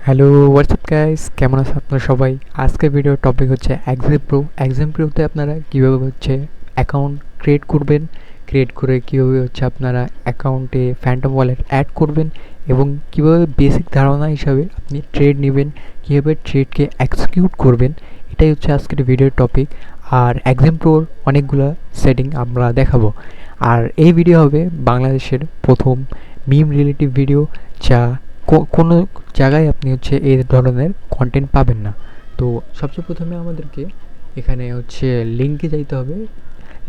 Hello WhatsApp guys, কেমন আছেন আপনারা সবাই? আজকের ভিডিওর টপিক হচ্ছে এক্সাম প্রো। আপনারা কীভাবে অ্যাকাউন্ট ক্রিয়েট করবেন, ক্রিয়েট করে কীভাবে আপনারা অ্যাকাউন্টে ফ্যান্টম ওয়ালেট অ্যাড করবেন এবং কীভাবে বেসিক ধারণা হিসাবে আপনি ট্রেড নেবেন, কীভাবে ট্রেডকে এক্সিকিউট করবেন, এটাই হচ্ছে আজকের ভিডিওর টপিক। আর এক্সাম প্রোর অনেকগুলো সেটিং আমরা দেখাবো। আর এই ভিডিও হবে বাংলাদেশের প্রথম মিম রিলেটিভ ভিডিও, যা কোনো জায়গায় আপনি এই ধরনের কন্টেন্ট পাবেন না। তো সবচেয়ে প্রথমে আমাদেরকে এখানে লিঙ্কে যাইতে হবে।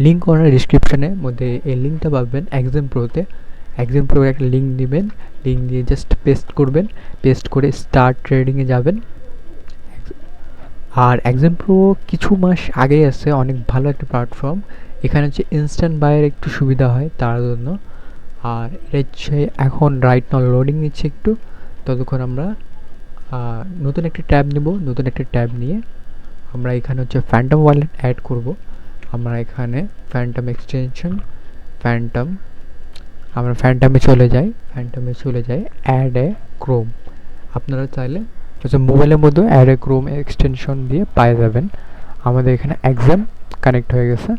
লিঙ্ক করার ডিসক্রিপশানের মধ্যে এই লিঙ্কটা পাবেন এক্সাম প্রোতে। এক্সাম প্রো একটা লিঙ্ক দিবেন, লিঙ্ক দিয়ে জাস্ট পেস্ট করবেন, পেস্ট করে স্টার্ট ট্রেডিংয়ে যাবেন। আর এক্সাম প্রো কিছু মাস আগেই আসছে, অনেক ভালো একটা প্ল্যাটফর্ম। এখানে ইনস্ট্যান্ট বায়ের একটু সুবিধা হয় তার জন্য। আর এটা এখন রাইট নাও লোডিং নিচ্ছে একটু, ততক্ষণ আমরা নতুন একটা ট্যাব নেব। নতুন একটা ট্যাব নিয়ে আমরা এখানে ফ্যান্টম ওয়ালেট অ্যাড করব। আমরা এখানে ফ্যান্টম এক্সটেনশন, ফ্যান্টম, আমরা ফ্যান্টমে চলে যাই অ্যাড এ ক্রোম। আপনারা চাইলে মোবাইলের মধ্যে অ্যাড এ ক্রোম এক্সটেনশন দিয়ে পেয়ে যাবেন। আমাদের এখানে এক্সাম কানেক্ট হয়ে গেছে।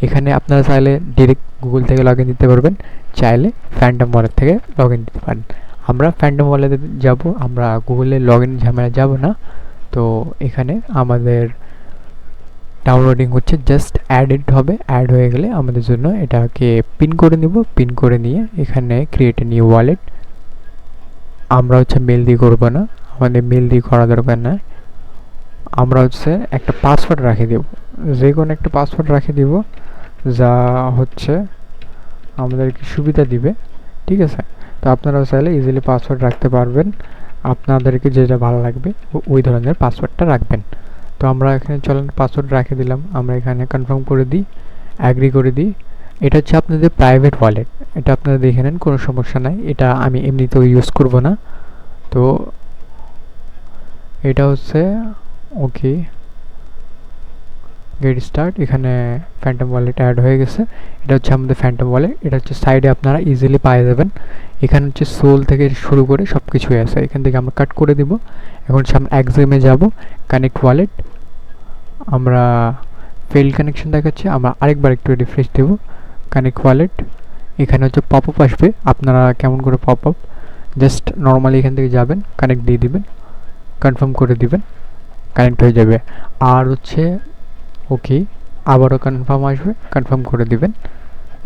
এখানে আপনারা চাইলে ডিরেক্ট গুগল থেকে লগ ইন দিতে পারবেন, চাইলে ফ্যান্টম ওয়ালেট থেকে লগ ইন দিতে পারেন। আমরা ফ্যান্টম ওয়ালেটে যাব, আমরা গুগলে লগ ইন ঝামেলা যাব না। তো এখানে আমাদের ডাউনলোডিং হচ্ছে, জাস্ট অ্যাড হবে। অ্যাড হয়ে গেলে আমাদের জন্য এটাকে পিন করে নিব। পিন করে নিয়ে এখানে ক্রিয়েট এ নিউ ওয়ালেট। আমরা মেল দিয়ে করবো না, আমাদের মেল দিয়ে করা দরকার না। আমরা একটা পাসওয়ার্ড রাখে দেব, যে কোনো একটা পাসওয়ার্ড রাখে দিব, যা আমাদেরকে সুবিধা দিবে। ঠিক আছে, তো আপনারাও চাইলে ইজিলি পাসওয়ার্ড রাখতে পারবেন। আপনাদেরকে যেটা ভালো লাগবে ওই ধরনের পাসওয়ার্ডটা রাখবেন। তো আমরা এখানে চলেন পাসওয়ার্ড রেখে দিলাম। আমরা এখানে কনফার্ম করে দিই, অ্যাগ্রি করে দিই। এটা আপনাদের প্রাইভেট ওয়ালেট, এটা আপনারা দেখে নেন, কোনো সমস্যা নাই। এটা আমি এমনিতেও ইউজ করব না। তো এটা ওকে, গেট স্টার্ট। এখানে ফ্যান্টম ওয়ালেট অ্যাড হয়ে গেছে। এটা আমাদের ফ্যান্টম ওয়ালেট। এটা সাইডে আপনারা ইজিলি পেয়ে যাবেন। এখানে সোল থেকে শুরু করে সব কিছুই আছে। এখান থেকে আমরা কাট করে দিব। এখন সামনে এক্সামে যাব, কানেক্ট ওয়ালেট। আমরা ফেল কানেকশন দেখাচ্ছে, আমরা আরেকবার একটু রিফ্রেশ দেব। Connect wallet. এখানে পপ আপ আসবে, আপনারা কেমন করে পপ আপ, জাস্ট নর্মালি এখান থেকে যাবেন, কানেক্ট দিয়ে দিবেন, কনফার্ম করে দিবেন, কানেক্ট হয়ে যাবে। আর ওকে, আবারও কনফার্ম আসবে, কনফার্ম করে দিবেন।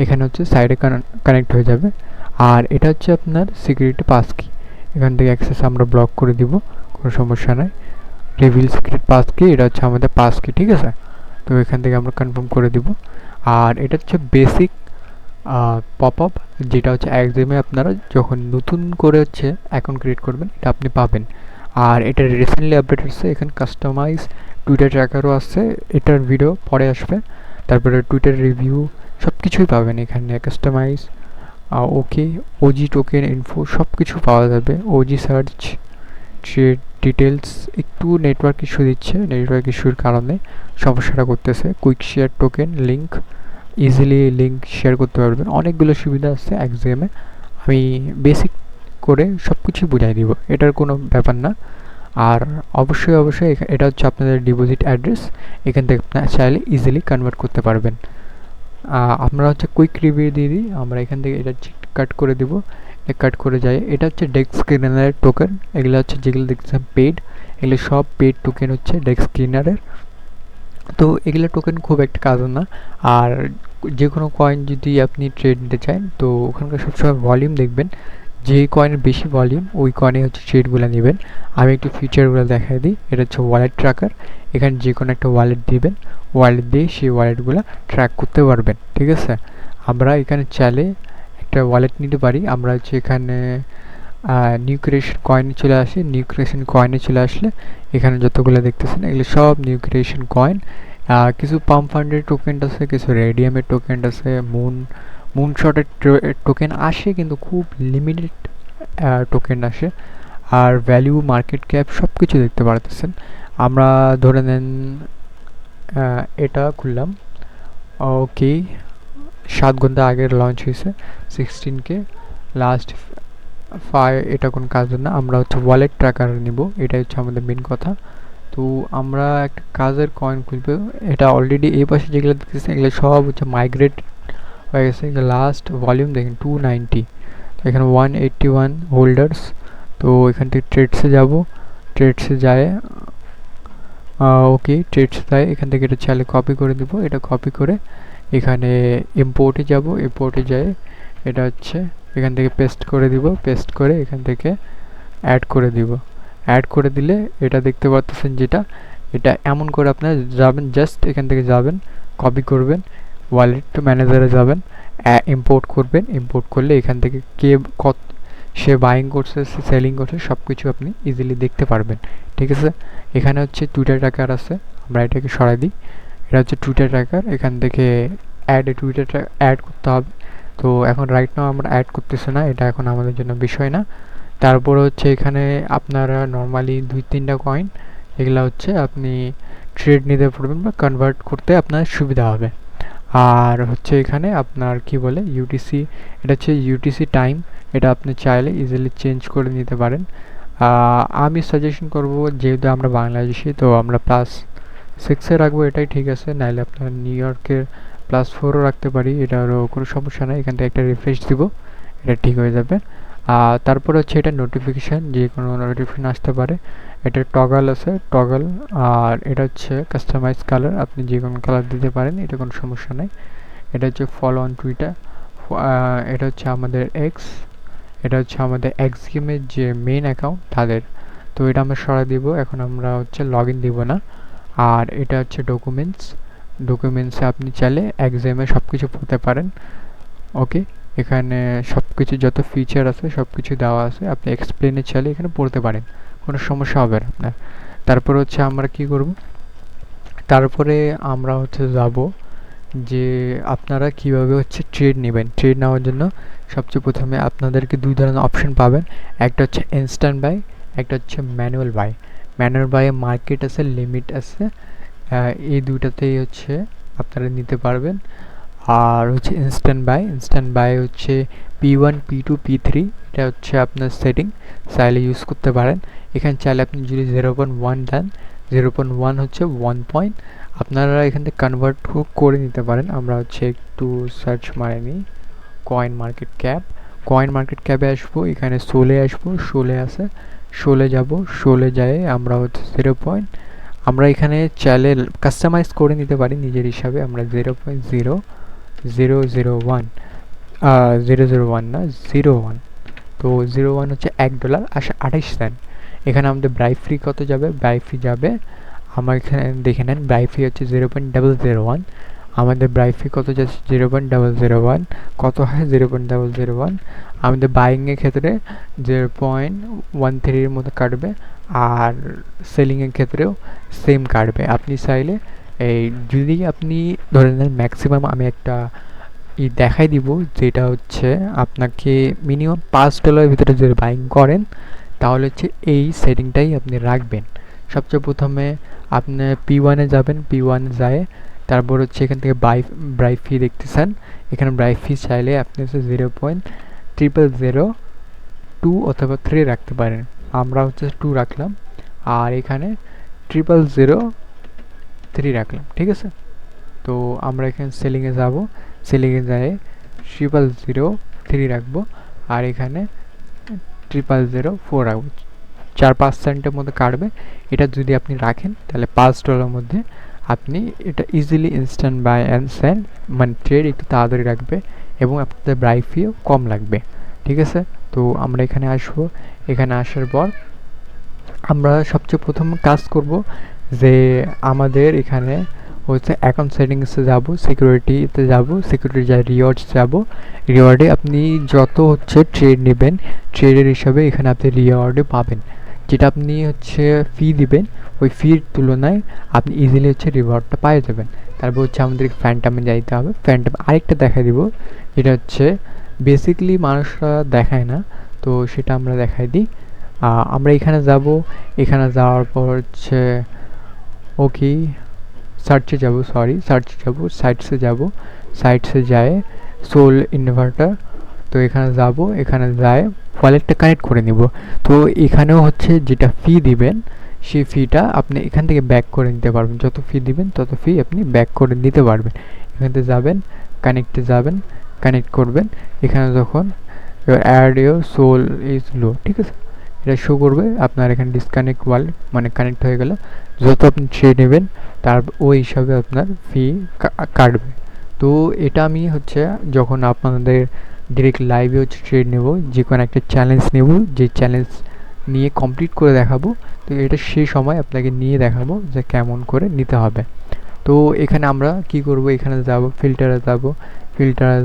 এখানে সাইডে কানেক্ট হয়ে যাবে। আর এটা আপনার সিকিউরিটি পাস কি, এখান থেকে অ্যাক্সেস আমরা ব্লক করে দিব, কোনো সমস্যা নাই। রিভিল সিক্রেট পাস কি, এটা আমাদের পাস কি। ঠিক আছে, তো এখান থেকে আমরা কনফার্ম করে দিব। আর এটা বেসিক পপ আপ, যেটা এক্সামে আপনারা যখন নতুন করে অ্যাকাউন্ট ক্রিয়েট করবেন, এটা আপনি পাবেন। আর এটা রিসেন্টলি আপডেট হচ্ছে। এখানে কাস্টমাইজ টুইটার ট্র্যাকারও আছে, এটার ভিডিও পরে আসবে। তারপরে টুইটার রিভিউ সব কিছুই পাবেন এখানে। Customise, okay, OG token info সব কিছু পাওয়া যাবে। OG search, trade details. একটু নেটওয়ার্ক ইস্যু দিচ্ছে, নেটওয়ার্ক ইস্যুর কারণে সমস্যাটা করতেছে। Quick share token link, easily link share করতে পারবেন। অনেকগুলো সুবিধা আছে এক্সামে, আমি বেসিক করে সব কিছুই বুঝাই দিব, এটার কোনো ব্যাপার না। আর অবশ্যই এটা আপনাদের ডিপোজিট অ্যাড্রেস। এখান থেকে আপনারা চাইলে ইজিলি কনভার্ট করতে পারবেন। আমরা কুইক রিভিউ দিয়ে দিই। আমরা এখান থেকে এটা কাট করে দিব, কাট করে যাই। এটা ডেস্ক স্ক্রিনারের টোকেন। এগুলো যেগুলো দেখছেন পেড, এগুলো সব পেড টোকেন ডেস্ক স্ক্রিনারের। তো এগুলো টোকেন খুব একটা কাজ না। আর যে কোনো কয়েন যদি আপনি ট্রেড নিতে চান, তো ওখানকার সবসময় ভলিউম দেখবেন, যে কয়েনের বেশি ভলিউম ওই কয়েনে ট্রেডগুলো নেবেন। আমি একটু ফিচারগুলো দেখাই দিই। এটা ওয়ালেট ট্র্যাকার। এখানে যে কোনো একটা ওয়ালেট দিবেন, ওয়ালেট দিয়ে সেই ওয়ালেটগুলো ট্র্যাক করতে পারবেন। ঠিক আছে, আমরা এখানে চাইলে একটা ওয়ালেট নিতে পারি। আমরা এখানে নিউ ক্রিয়েশন কয়েনে চলে আসি। নিউ ক্রিয়েশন কয়েনে চলে আসলে এখানে যতগুলো দেখতেছেন এগুলো সব নিউ ক্রিয়েশন কয়েন। কিছু পাম্প ফান্ডের টোকেন আছে, কিছু রেডিয়ামের টোকেন আছে, মুনশটের টোকেন আসে, কিন্তু খুব লিমিটেড টোকেন আসে। আর ভ্যালু, মার্কেট ক্যাপ সব কিছু দেখতে পারতেছেন। আমরা ধরে নেন এটা খুললাম, ওকে, 7 ঘন্টা আগে লঞ্চ হয়েছে, 16K লাস্ট এটা কোন কাজের না, আমরা হচ্ছে ওয়ালেট ট্র্যাকার নিব, এটাই হচ্ছে আমাদের মেন কথা। তো আমরা একটা কাজের কয়েন খুলবো, এটা অলরেডি এই পাশে যেগুলো দেখতেছেন এগুলো সব হচ্ছে মাইগ্রেট হয়ে গেছে। লাস্ট ভলিউম দেখেন 290, তো এখানে 181 হোল্ডার্স। তো এখান থেকে ট্রেডসে যাব, ট্রেডসে যায় ওকে ট্রেডসে যায়, এখান থেকে এটা চাইলে কপি করে দিব, এটা কপি করে এখানে ইম্পোর্টে যাব, ইম্পোর্টে যায় এটা হচ্ছে এখান থেকে পেস্ট করে দিব, পেস্ট করে এখান থেকে অ্যাড করে দিব। অ্যাড করে দিলে এটা দেখতে পাচ্ছেন যেটা, এটা এমন করে আপনারা যাবেন, জাস্ট এখান থেকে যাবেন, কপি করবেন, ওয়ালেট ম্যানেজারে যাবেন, ইম্পোর্ট করবেন। ইম্পোর্ট করলে এখান থেকে কে কত সে বাইং করছে, সে সেলিং করছে, সব কিছু আপনি ইজিলি দেখতে পারবেন। ঠিক আছে, এখানে হচ্ছে টুইটার ট্র্যাকার আছে, আমরা এটাকে সরাই দিই। এটা হচ্ছে টুইটার ট্র্যাকার, এখান থেকে টুইটারটা অ্যাড করতে হবে। তো এখন রাইট নাও আমরা অ্যাড করতেছি না, এটা এখন আমাদের জন্য বিষয় না। তারপর হচ্ছে এখানে আপনারা নর্মালি 2-3টা কয়েন, এগুলা হচ্ছে আপনি ট্রেড নিতে পারবেন বা কনভার্ট করতে আপনার সুবিধা হবে। আর হচ্ছে এখানে আপনার কি বলে ইউটিসি, এটা হচ্ছে ইউটিসি টাইম, এটা আপনি চাইলে ইজিলি চেঞ্জ করে নিতে পারেন। আমি সাজেশন করব, যেহেতু আমরা বাংলাদেশি তো আমরা +6-এ রাখবো, এটাই ঠিক আছে। নাইলে আপনার নিউ ইয়র্কের +4ও রাখতে পারি, এটারও কোনো সমস্যা নেই। এখান থেকে একটা রিফ্রেশ দিব, এটা ঠিক হয়ে যাবে। তারপর হচ্ছে এটা নোটিফিকেশান, যে কোনো নোটিফিকেশান আসতে পারে। এটা টগল আছে, টগল। আর এটা হচ্ছে কাস্টমাইজ কালার, আপনি যে কোনো কালার দিতে পারেন, এটা কোনো সমস্যা নেই। এটা হচ্ছে ফলো অন টুইটার, এটা হচ্ছে আমাদের এক্স, এটা হচ্ছে আমাদের এক্স গেমের যে মেইন অ্যাকাউন্ট তাদের। তো এটা আমরা সরাই দিব, এখন আমরা হচ্ছে লগ ইন দিব না। আর এটা হচ্ছে ডকুমেন্টস, ডকুমেন্টসে আপনি চাইলে এক্সামে সব কিছু পড়তে পারেন। ওকে, এখানে সব কিছু যত ফিচার আছে সব কিছু দেওয়া আছে, আপনি এক্সপ্লেনে চাইলে এখানে পড়তে পারেন, কোনো সমস্যা হবে না আপনার। তারপর হচ্ছে আমরা কি করব, তারপরে আমরা হচ্ছে যাব যে আপনারা কিভাবে হচ্ছে ট্রেড নেবেন। ট্রেড নেওয়ার জন্য সবচেয়ে প্রথমে আপনাদেরকে 2 ধরনের অপশন পাবেন, একটা হচ্ছে ইনস্ট্যান্ট বাই, একটা হচ্ছে ম্যানুয়াল বাই। ম্যানুয়াল বাইয়ে মার্কেট আছে, লিমিট আছে, এই দুইটাতেই হচ্ছে আপনারা নিতে পারবেন। আর হচ্ছে ইনস্ট্যান্ট বাই হচ্ছে P1 P2 P3, এটা হচ্ছে আপনার সেটিং, চাইলে ইউজ করতে পারেন। এখানে চাইলে আপনি যদি 0.1 দেন, 0.1 হচ্ছে 1 পয়েন্ট, আপনারা এখান থেকে কনভার্ট করে নিতে পারেন। আমরা হচ্ছে একটু সার্চ মারে নিই coin market cap, coin market ক্যাপে আসবো, এখানে সোলে আসবো, সোলে আছে, সোলে যাব, সোলে যায় আমরা হচ্ছে 0 পয়েন্ট, আমরা এখানে চাইলে কাস্টমাইজ করে নিতে পারি নিজের হিসাবে। আমরা 0.0001 001 না 01, তো 01 হচ্ছে $1.28। এখানে আমাদের ব্রাই ফ্রি কত যাবে, ব্রাই ফ্রি যাবে, আমার এখানে দেখে নেন ব্রাই ফ্রি হচ্ছে 0.001, আমাদের ব্রাই ফ্রি কত যাচ্ছে 0.001, কত হয় 0.001। আমাদের বাইংয়ের ক্ষেত্রে 0.13 এর মতো কাটবে, আর সেলিংয়ের ক্ষেত্রেও সেম কাটবে। আপনি চাইলে এই যদি আপনি ধরে নেন ম্যাক্সিমাম, আমি একটা দেখাই দিব, যেটা হচ্ছে আপনাকে মিনিমাম $5 ভিতরে যদি বাইং করেন তাহলে হচ্ছে এই সেটিংটাই আপনি রাখবেন। সবচেয়ে প্রথমে আপনি P1-এ যাবেন, P1-এ যায়, তারপর হচ্ছে এখান থেকে ব্রাই ফি দেখতেছেন, এখানে ব্রাই ফি চাইলে আপনি হচ্ছে 0.0002 অথবা 3 রাখতে পারেন, আমরা হচ্ছে 2 রাখলাম, আর এখানে 0.003 রাখলাম। ঠিক আছে, তো আমরা এখানে সেলিংয়ে যাব, সেলিংয়ে যায় 0.003 রাখবো, আর এখানে 0.004 রাখবো, 4-5 সেন্টের মধ্যে কাটবে। এটা যদি আপনি রাখেন তাহলে $5 মধ্যে আপনি এটা easily instant buy and sell, মানে ট্রেড একটু তাড়াতাড়ি রাখবে এবং আপনাদের ব্রাই ফিও কম লাগবে। ঠিক আছে, তো আমরা এখানে আসবো, এখানে আসার পর আমরা সবচেয়ে প্রথম কাজ করব যে আমাদের এখানে হচ্ছে অ্যাকাউন্ট সেটিংসে যাব, সিকিউরিটিতে যাব, সিকিউরিটি যায় রিওয়ার্ডস যাব, রিওয়ার্ডে আপনি যত হচ্ছে ট্রেড নেবেন ট্রেডের হিসাবে এখানে আপনি রিওয়ার্ডে পাবেন, যেটা আপনি হচ্ছে ফি দিবেন ওই ফির তুলনায় আপনি ইজিলি হচ্ছে রিওয়ার্ডটা পেয়ে যাবেন। তারপর হচ্ছে আমাদের ফ্যান্টামে যাইতে হবে, ফ্যান্টাম আরেকটা দেখা দিব, এটা হচ্ছে বেসিকলি মানুষরা দেখায় না, তো সেটা আমরা দেখাই দিই। আমরা এখানে যাব, এখানে যাওয়ার পর হচ্ছে ওকে সার্চে যাব, সাইটসে যাব, সাইটসে যায় সোল ইনভার্টার, তো এখানে যাব, এখানে যায় ওয়ালেটটা কানেক্ট করে নিব। তো এখানেও হচ্ছে যেটা ফি দিবেন সেই ফিটা আপনি এখান থেকে ব্যাক করে নিতে পারবেন, যত ফি দিবেন তত ফি আপনি ব্যাক করে নিতে পারবেন। এখান থেকে যাবেন, কানেক্টে যাবেন, কানেক্ট করবেন। এখানে যখন add your sol is low, ঠিক আছে, এটা শো করবে আপনার এখানে ডিসকানেক্ট ওয়ালেট, মানে কানেক্ট হয়ে গেল। যত আপনি ট্রেড নেবেন তার ওই হিসাবে আপনার ফি কাটবে। তো এটা আমি হচ্ছে যখন আপনাদের ডিরেক্ট লাইভে হচ্ছে ট্রেড নেব, যে কোনো একটা চ্যালেঞ্জ নেব, যে চ্যালেঞ্জ নিয়ে কমপ্লিট করে দেখাবো, তো এটা সেই সময় আপনাকে নিয়ে দেখাবো যে কেমন করে নিতে হবে। তো এখানে আমরা কি করব, এখানে যাব, ফিল্টারে যাব, ফিল্টারে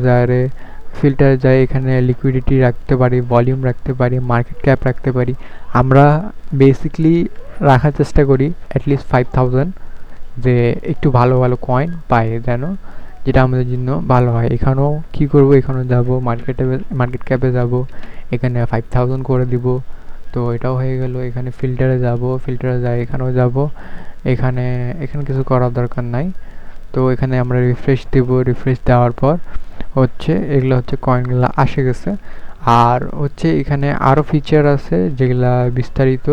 যাই, এখানে লিকুইডিটি রাখতে পারি, ভলিউম রাখতে পারি, মার্কেট ক্যাপ রাখতে পারি। আমরা বেসিকলি রাখার চেষ্টা করি অ্যাটলিস্ট 5000, যে একটু ভালো ভালো কয়েন পাই যেন, যেটা আমাদের জন্য ভালো হয়। এখানেও কি করব, এখানেও যাব, মার্কেট ক্যাপে যাব, এখানে 5000 করে দিব। তো এটাও হয়ে গেল। এখানে ফিল্টারে যাব, ফিল্টারে যাই, এখানেও যাব, এখানে এখানে কিছু করার দরকার নাই। তো এখানে আমরা রিফ্রেশ দেব, রিফ্রেশ দেওয়ার পর হচ্ছে এগুলো হচ্ছে কয়েনগুলো আসে গেছে। আর হচ্ছে এখানে আরও ফিচার আছে যেগুলা বিস্তারিত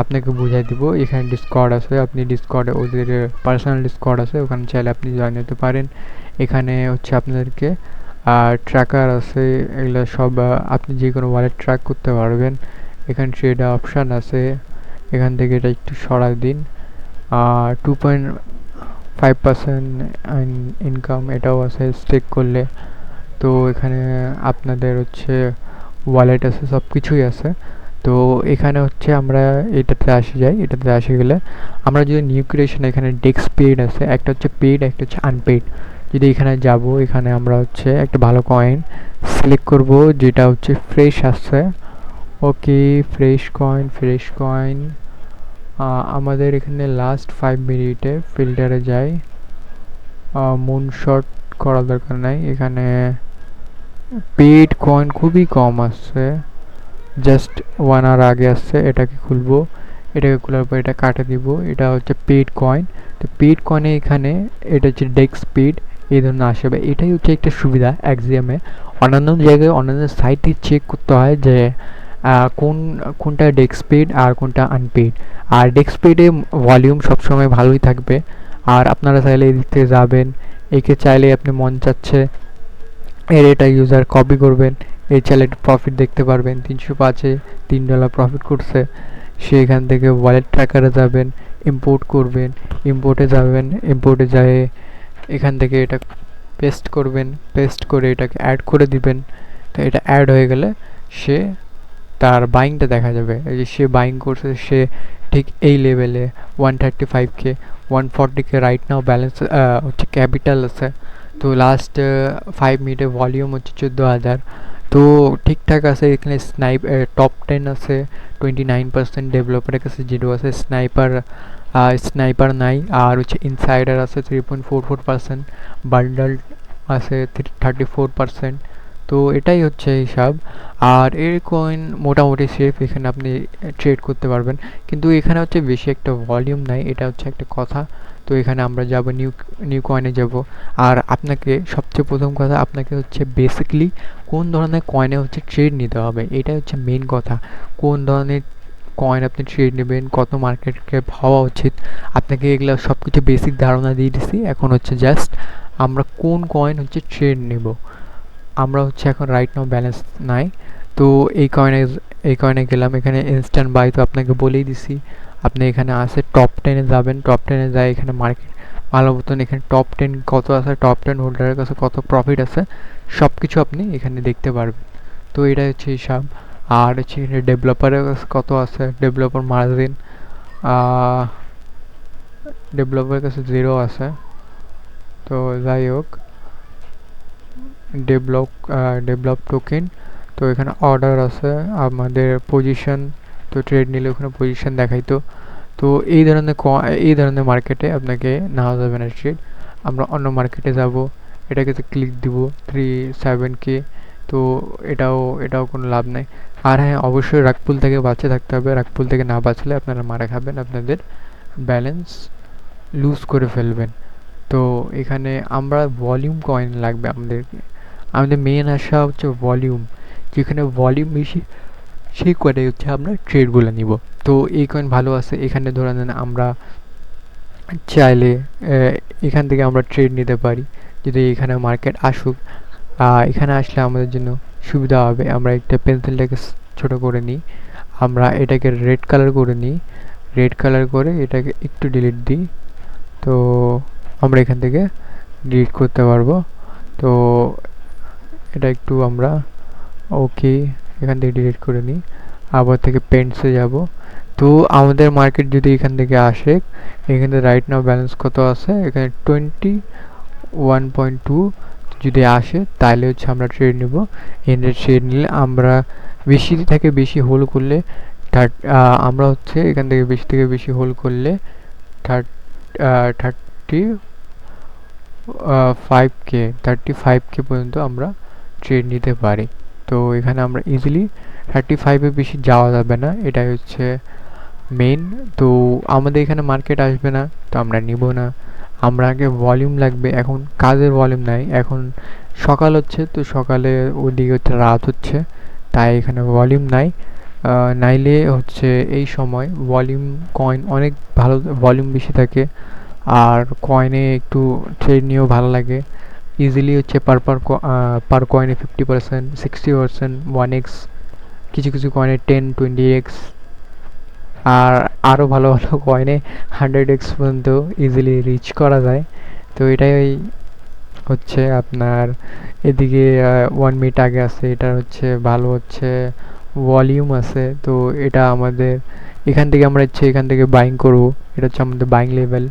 আপনাকে বুঝাই দিব। এখানে ডিসকর্ড আছে, আপনি ডিসকর্ডে, ওদের পার্সোনাল ডিসকর্ড আছে, ওখানে চাইলে আপনি জয়েন হতে পারেন। এখানে হচ্ছে আপনাদেরকে ট্র্যাকার আছে, এগুলো সব আপনি যে কোনো ওয়ালেট ট্র্যাক করতে পারবেন। এখানে ট্রেড অপশান আছে, এখান থেকে এটা একটু সরাই দিন। 2.5% ইনকাম এটাও আছে স্টেক করলে। তো এখানে আপনাদের হচ্ছে ওয়ালেট আছে, সব কিছুই আছে। তো এখানে হচ্ছে আমরা এটাতে আসে যাই, এটাতে আসে গেলে আমরা যদি নিউ ক্রিয়েশন, এখানে ডেস্ক পেইড আছে, একটা হচ্ছে পেইড, একটা হচ্ছে আনপেইড। যদি এখানে যাব, এখানে আমরা হচ্ছে একটা ভালো কয়েন সিলেক্ট করব যেটা হচ্ছে ফ্রেশ আসছে। ওকে, ফ্রেশ কয়েন আমাদের এখানে লাস্ট 5 মিনিটে ফিল্টারে যাই, মুনশট করা দরকার নাই। এখানে পেইড কয়েন খুবই কম আসছে, জাস্ট 1 আওয়ার আগে আসছে। এটাকে খুলবো, এটাকে খোলার পর এটা কাটে দিব, এটা হচ্ছে পেইড কয়েন। তো পেইড কয়েনে এখানে এটা হচ্ছে ডেস্ক স্পিড এই ধরনের আসবে। এটাই হচ্ছে একটা সুবিধা এক্সিএমে। অন্যান্য জায়গায় অন্যান্য সাইটে চেক করতে হয় যে কোনটা ডেস্ক স্পিড আর কোনটা আনপেইড। আর ডেস্ক স্পিডে ভলিউম সবসময় ভালোই থাকবে। আর আপনারা চাইলে এদিক থেকে যাবেন, একে চাইলে আপনি মন চাচ্ছে এর এটা ইউজার কপি করবেন, এই চাইলে একটু প্রফিট দেখতে পারবেন। 305-এ $3 প্রফিট করছে। সে এখান থেকে ওয়ালেট ট্র্যাকারে যাবেন, ইম্পোর্ট করবেন, ইম্পোর্টে যাবেন, ইম্পোর্টে যায় এখান থেকে এটা পেস্ট করবেন, পেস্ট করে এটাকে অ্যাড করে দিবেন। তো এটা অ্যাড হয়ে গেলে সে তার বাইংটা দেখা যাবে, এই যে সে বাইং করছে, সে ঠিক এই লেভেলে 135K 140K right now balance হচ্ছে ক্যাপিটাল আছে। তো লাস্ট 5 মিনিটে ভলিউম হচ্ছে 14,000। তো ঠিকঠাক আছে। এখানে টপ 10 আছে 29%, ডেভেলপারের কাছে 0 আছে, স্নাইপার নাই। আর হচ্ছে ইনসাইডার আছে 3.44%, বান্ডাল আছে 34%। তো এটাই হচ্ছে হিসাব। আর এর কয়েন মোটামুটি সেফ, এখানে আপনি ট্রেড করতে পারবেন। কিন্তু এখানে হচ্ছে বেশি একটা ভলিউম নাই, এটা হচ্ছে একটা কথা। তো এখানে আমরা যাব, নিউ কয়েনে যাব। আর আপনাকে সবচেয়ে প্রথম কথা, আপনাকে হচ্ছে বেসিক্যালি কোন ধরনের কয়েনে হচ্ছে ট্রেড নিতে হবে, এটা হচ্ছে মেন কথা। কোন ধরনের কয়েন আপনি ট্রেড নেবেন, কত মার্কেট ক্যাপ হওয়া উচিত, আপনাকে এগুলো সব কিছু বেসিক ধারণা দিয়ে দিছি। এখন হচ্ছে জাস্ট আমরা কোন কয়েন হচ্ছে ট্রেড নেব। আমরা হচ্ছে এখন রাইট নাও ব্যালেন্স নাই। তো এই কয়েনে গেলাম, এখানে ইনস্ট্যান্ট বাই তো আপনাকে বলেই দিছি। আপনি এখানে আসে টপ 10-এ যাবেন, টপ 10-এ যায় এখানে মার্কেট ভালো মতন, এখানে টপ 10 কত আছে, টপ 10 হোল্ডারের কাছে কত প্রফিট আছে, সব কিছু আপনি এখানে দেখতে পারবেন। তো এটা হচ্ছে হিসাব। আর হচ্ছে এখানে ডেভেলপারের কাছে কত আছে, ডেভেলপার মার্জিন, ডেভেলপারের কাছে 0 আছে। তো যাই হোক, ডেভেলপ টোকেন, তো এখানে অর্ডার আছে, আমাদের পজিশন, তো ট্রেড নিলে ওখানে পজিশন দেখাইতো। তো এই ধরনের মার্কেটে আপনাকে নেওয়া যাবে না ট্রেড। আমরা অন্য মার্কেটে যাব, এটাকে তো ক্লিক দিব 37K। তো এটাও কোনো লাভ নাই। আর হ্যাঁ, অবশ্যই রাগপুল থেকে বাঁচে থাকতে হবে। রাগপুল থেকে না বাঁচলে আপনারা মারা খাবেন, আপনাদের ব্যালেন্স লুজ করে ফেলবেন। তো এখানে আমরা ভলিউম কয়েন লাগবে আমাদের মেন আশা হচ্ছে ভলিউম। যেখানে ভলিউম বেশি সেই কয়টাই হচ্ছে আমরা ট্রেডগুলো নিব। তো এই কয়েন ভালো আছে, এখানে ধরে নেন আমরা চাইলে এখান থেকে আমরা ট্রেড নিতে পারি যদি এখানে মার্কেট আসুক। এখানে আসলে আমাদের জন্য সুবিধা হবে। আমরা একটা পেন্সিলটাকে ছোট করে নিই, আমরা এটাকে রেড কালার করে নিই, রেড কালার করে এটাকে একটু ডিলিট দিই। তো আমরা এখান থেকে ডিলিট করতে পারবো। তো এটা একটু আমরা ওকে এখান থেকে ডিলিট করে নিই, আবার থেকে পেন্টসে যাব। তো আমাদের মার্কেট যদি এখান থেকে আসে, এখানে রাইট নাও ব্যালেন্স কত আছে, এখানে 21.2 যদি আসে তাহলে হচ্ছে আমরা ট্রেড নেব। এখানে ট্রেড নিলে আমরা বেশি থেকে বেশি হোল্ড করলে আমরা হচ্ছে এখান থেকে বেশি থেকে বেশি হোল্ড করলে 35K পর্যন্ত আমরা ট্রেড নিতে পারি। তো এখানে আমরা ইজিলি 35-এর বেশি যাওয়া যাবে না, এটাই হচ্ছে মেইন। তো আমাদের এখানে মার্কেট আসবে না, তো আমরা নিব না। আমরা আগে ভলিউম লাগবে, এখন কাজের ভলিউম নাই, এখন সকাল হচ্ছে, তো সকালে ওদিকে হচ্ছে রাত হচ্ছে, তাই এখানে ভলিউম নাই। নাইলে হচ্ছে এই সময় ভলিউম কয়েন অনেক ভালো, ভলিউম বেশি থাকে, আর কয়েনে একটু ট্রেড নিয়েও ভালো লাগে। ইজিলি হচ্ছে পার কয়েনে 50%, 60%, 1x, কিছু কিছু কয়েনে 10-20x, আর আরও ভালো ভালো কয়েনে 100x পর্যন্ত ইজিলি রিচ করা যায়। তো এটাই হচ্ছে আপনার এদিকে 1 মিনিট আগে আছে, এটা হচ্ছে ভালো হচ্ছে ভলিউম আছে। তো এটা আমাদের এখান থেকে আমরা ইচ্ছে এখান থেকে বাইং করব, এটা হচ্ছে আমাদের বাইং লেভেল,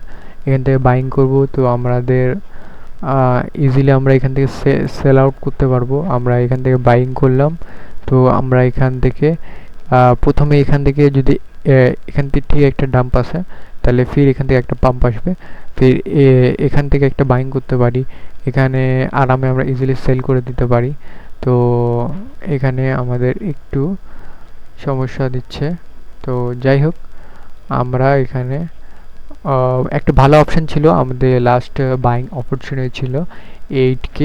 এখান থেকে বাইং করব। তো আমাদের ইজিলি আমরা এখান থেকে সেল আউট করতে পারবো। আমরা এখান থেকে বাইং করলাম, তো আমরা এখান থেকে প্রথমে এখান থেকে যদি এখান থেকে ঠিক একটা ডাম্প আছে, তাহলে ফির এখান থেকে একটা পাম্প আসবে, ফির এখান থেকে একটা বাইং করতে পারি, এখানে আরামে আমরা ইজিলি সেল করে দিতে পারি। তো এখানে আমাদের একটু সমস্যা দিচ্ছে। তো যাই হোক, আমরা এখানে একটা ভালো অপশন ছিল আমাদের, লাস্ট বাইং অপরচুনিটি ছিল 8K।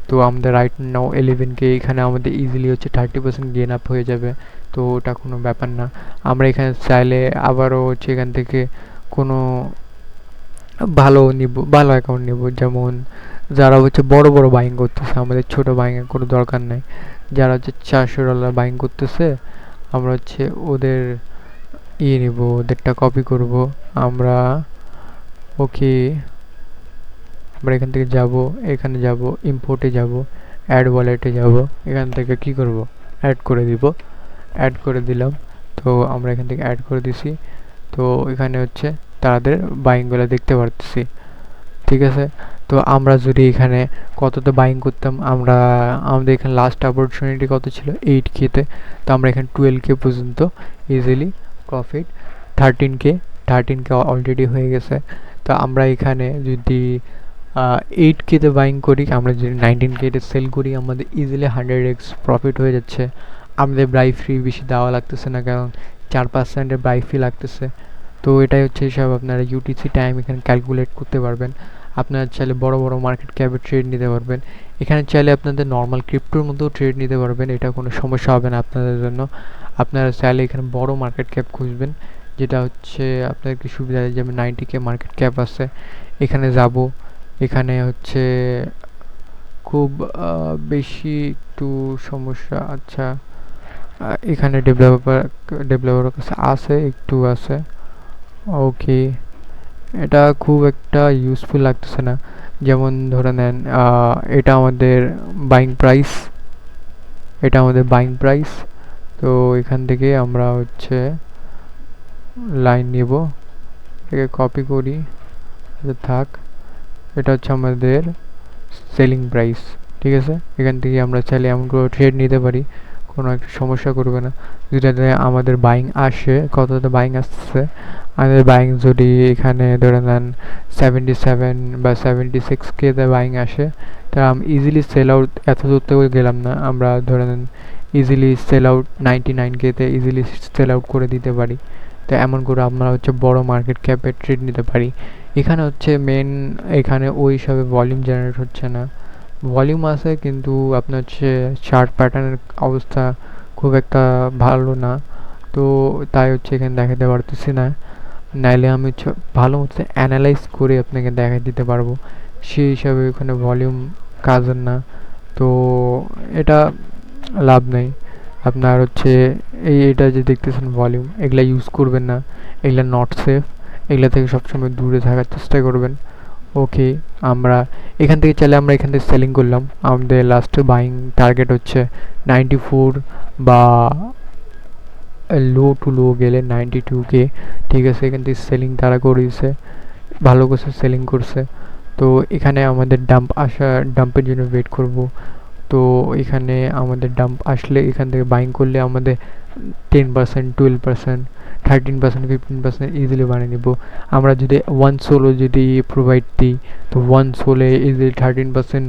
তো আমাদের রাইট নাও 11K, এখানে আমাদের ইজিলি হচ্ছে 30% গেন আপ হয়ে যাবে। তো ওটা কোনো ব্যাপার না। আমরা এখানে চাইলে আবারও হচ্ছে এখান থেকে কোনো ভালো অ্যাকাউন্ট নিব, যেমন যারা হচ্ছে বড় বড় বাইং করতেছে, আমাদের ছোট বাইংয়ের কোনো দরকার নেই। যারা হচ্ছে $400 বাইং করতেছে, আমরা হচ্ছে ওদের নিব, ওদেরটা কপি করব আমরা। ওকে, আমরা এখান থেকে যাব, এখানে যাব, ইম্পোর্টে যাব, অ্যাড ওয়ালেটে যাব, এখান থেকে কি করব, অ্যাড করে দিব, অ্যাড করে দিলাম। তো আমরা এখান থেকে অ্যাড করে দিছি। তো এখানে হচ্ছে তাদের বাইংগুলো দেখতে পারতেছি, ঠিক আছে। তো আমরা যদি এখানে কততে বাইং করতাম, আমাদের এখানে লাস্ট অপরচুনিটি কত ছিল, 8K-তে। তো আমরা এখানে 12K পর্যন্ত ইজিলি প্রফিট, 13K অলরেডি হয়ে গেছে। তো আমরা এখানে যদি 8K-তে বাইং করি, আমরা যদি 19K-তে সেল করি, আমাদের ইজিলি 100x প্রফিট হয়ে যাচ্ছে। আমাদের ব্রাই ফ্রি বেশি দেওয়া লাগতেছে না, কারণ 4% ব্রাই ফি লাগতেছে। তো এটাই হচ্ছে সব আপনারা ইউটিসি টাইম এখানে ক্যালকুলেট করতে পারবেন। আপনারা চাইলে বড় বড় মার্কেট ক্যাপে ট্রেড নিতে পারবেন। এখানে চাইলে আপনাদের নর্মাল ক্রিপ্টোর মধ্যেও ট্রেড নিতে পারবেন, এটা কোনো সমস্যা হবে না আপনাদের জন্য। আপনারা চাইলে এখানে বড় মার্কেট ক্যাপ খুঁজবেন, যেটা হচ্ছে আপনাদেরকে সুবিধা দেয়। যেমন 90K মার্কেট ক্যাপ আছে, এখানে যাব। এখানে হচ্ছে খুব বেশি একটু সমস্যা, আচ্ছা এখানে ডেভেলপার কাছে আছে, একটু আছে। ওকে, এটা খুব একটা ইউজফুল লাগতেছে না। যেমন ধরে নেন এটা আমাদের বাইং প্রাইস, এটা আমাদের বাইং প্রাইস। তো এখান থেকে আমরা হচ্ছে লাইন নিব, এটাকে কপি করি, থাক। এটা হচ্ছে আমাদের সেলিং প্রাইস, ঠিক আছে। এখান থেকে আমরা চাইলে এমন করে ট্রেড নিতে পারি, কোনো একটা সমস্যা করবে না। যেটাতে আমাদের বাইং আসে, কতটা বাইং আসছে, আমাদের বাইং যদি এখানে ধরে নেন 77 বা 76K-তে বাইং আসে, তা আমি ইজিলি সেল আউট, এত দূর থেকে গেলাম না, আমরা ধরে নেন ইজিলি সেল আউট 99K-তে ইজিলি সেল আউট করে দিতে পারি। তো এমন করে আমরা হচ্ছে বড় মার্কেট ক্যাপে ট্রেড নিতে পারি। এখানে হচ্ছে মেন, এখানে ওই হিসাবে ভলিউম জেনারেট হচ্ছে না, ভলিউম আছে কিন্তু আপনার হচ্ছে চার্ট প্যাটার্নের অবস্থা খুব একটা ভালো না, তো তাই হচ্ছে এখানে দেখাতে পারতেছি না। নাইলে আমি হচ্ছে ভালো মতো অ্যানালাইজ করে আপনাকে দেখাই দিতে পারবো। সেই হিসাবে ওখানে ভলিউম কাজের না, তো এটা লাভ নেই। আপনার হচ্ছে এটা যে দেখতেছেন ভলিউম, এগুলা ইউজ করবেন না, এগুলা নট সেফ। এগুলা থেকে সবসময় দূরে থাকার চেষ্টা করবেন। ওকে, আমরা এখান থেকে চাইলে আমরা এখান থেকে সেলিং করলাম। আমাদের লাস্ট বাইং টার্গেট হচ্ছে 94 বা লো টু লো গেলে 92K। ঠিক আছে, এখান থেকে সেলিং তারা করে দিছে, ভালো কিছু সেলিং করছে। তো এখানে আমাদের ডাম্পের জন্য ওয়েট করব। তো এখানে আমাদের ডাম্প আসলে এখান থেকে বাইং করলে আমাদের 10%, 12%, 13%, 15% ইজিলি বানিয়ে নিব। আমরা যদি ওয়ান সোলো যদি প্রোভাইড দিই, তো ওয়ান সোলে easily 13%,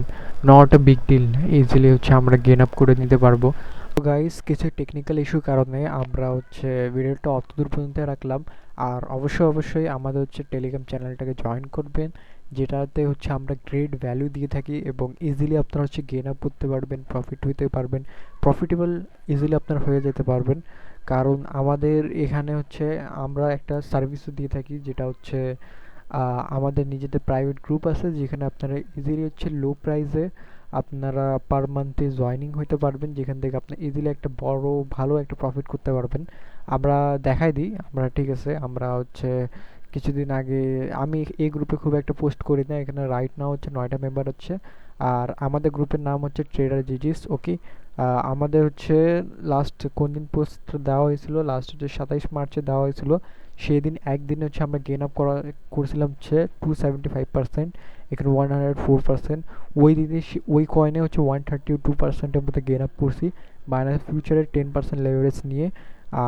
not a big deal, easily হচ্ছে আমরা গেন আপ করে নিতে পারবো। তো গাইস, কিছু টেকনিক্যাল ইস্যুর কারণে আমরা হচ্ছে ভিডিওটা অতদূর পর্যন্ত রাখলাম। আর অবশ্যই আমাদের হচ্ছে টেলিগ্রাম চ্যানেলটাকে জয়েন করবেন, যেটাতে হচ্ছে আমরা গ্রেট ভ্যালু দিয়ে থাকি এবং ইজিলি আপনারা হচ্ছে গেন আপ করতে পারবেন, প্রফিট হইতে পারবেন, প্রফিটেবল ইজিলি আপনারা হয়ে যেতে পারবেন। কারণ আমাদের এখানে হচ্ছে আমরা একটা সার্ভিসও দিয়ে থাকি, যেটা হচ্ছে আমাদের নিজেদের প্রাইভেট গ্রুপ আছে, যেখানে আপনারা ইজিলি হচ্ছে লো প্রাইসে আপনারা পার মান্থে জয়েনিং হইতে পারবেন, যেখান থেকে আপনি ইজিলি একটা বড় ভালো একটা প্রফিট করতে পারবেন। আমরা দেখাই দিই আমরা, ঠিক আছে, আমরা হচ্ছে কিছুদিন আগে, আমি এই গ্রুপে খুব একটা পোস্ট করি না, এখানে রাইট নাও হচ্ছে 9টা মেম্বার হচ্ছে। আর আমাদের গ্রুপের নাম হচ্ছে ট্রেডার জিজিস। ওকে, আমাদের হচ্ছে লাস্ট কোন দিন পোস্ট দেওয়া হয়েছিল, লাস্ট হচ্ছে 27 মার্চে দেওয়া হয়েছিল। সেই দিন একদিনে হচ্ছে আমরা গেন আপ করছিলাম হচ্ছে 275%, এখানে 104%। ওই দিনে ওই কয়েনে হচ্ছে 132%-এর মধ্যে গেন আপ করছি, বাইনান্স ফিউচারের 10% লেভারেজ নিয়ে।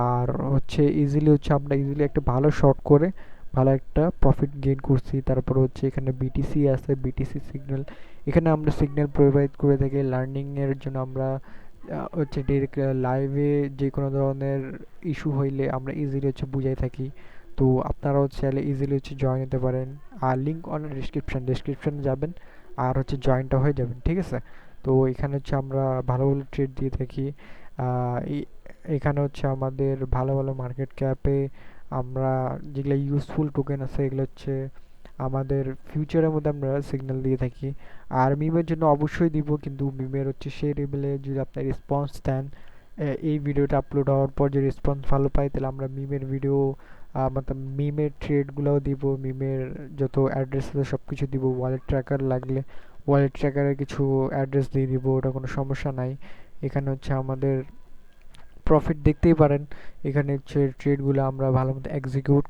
আর হচ্ছে ইজিলি হচ্ছে আমরা ইজিলি একটা ভালো শর্ট করে ভালো একটা প্রফিট গেইন করছি। তারপর হচ্ছে এখানে বিটিসি আছে, বিটিসি সিগন্যাল, এখানে আমরা সিগন্যাল প্রোভাইড করে থাকি লার্নিংয়ের জন্য। আমরা হচ্ছে ডিরেক্ট লাইভে যে কোনো ধরনের ইস্যু হইলে আমরা ইজিলি হচ্ছে বুঝাই থাকি। তো আপনারাও চাইলে ইজিলি হচ্ছে জয়েন হতে পারেন। আর লিঙ্ক অন ডিসক্রিপশনে যাবেন আর হচ্ছে জয়েনটা হয়ে যাবেন, ঠিক আছে। তো এখানে হচ্ছে আমরা ভালো ভালো ট্রেড দিয়ে থাকি। এখানে হচ্ছে আমাদের ভালো ভালো মার্কেট ক্যাপে আমরা যেগুলো ইউজফুল টোকেন আছে, এগুলো হচ্ছে আমাদের ফিউচারের মধ্যে আমরা সিগন্যাল দিয়ে থাকি। আর মিমের জন্য অবশ্যই দিব, কিন্তু মিমের হচ্ছে সেই লেভেলে যদি আপনার রেসপন্স দেন, এই ভিডিওটা আপলোড হওয়ার পর যে রেসপন্স ভালো পাই, তাহলে আমরা মিমের ভিডিও মতলব মিমের ট্রেডগুলোও দিব, মিমের যত অ্যাড্রেস আছে সব কিছু দিব। ওয়ালেট ট্র্যাকার লাগলে ওয়ালেট ট্র্যাকারের কিছু অ্যাড্রেস দিয়ে দিব, ওটা কোনো সমস্যা নাই। এখানে হচ্ছে আমাদের প্রফিট দেখতেই পারেন, এখানে হচ্ছে ট্রেডগুলো আমরা ভালো মতো এক্সিকিউট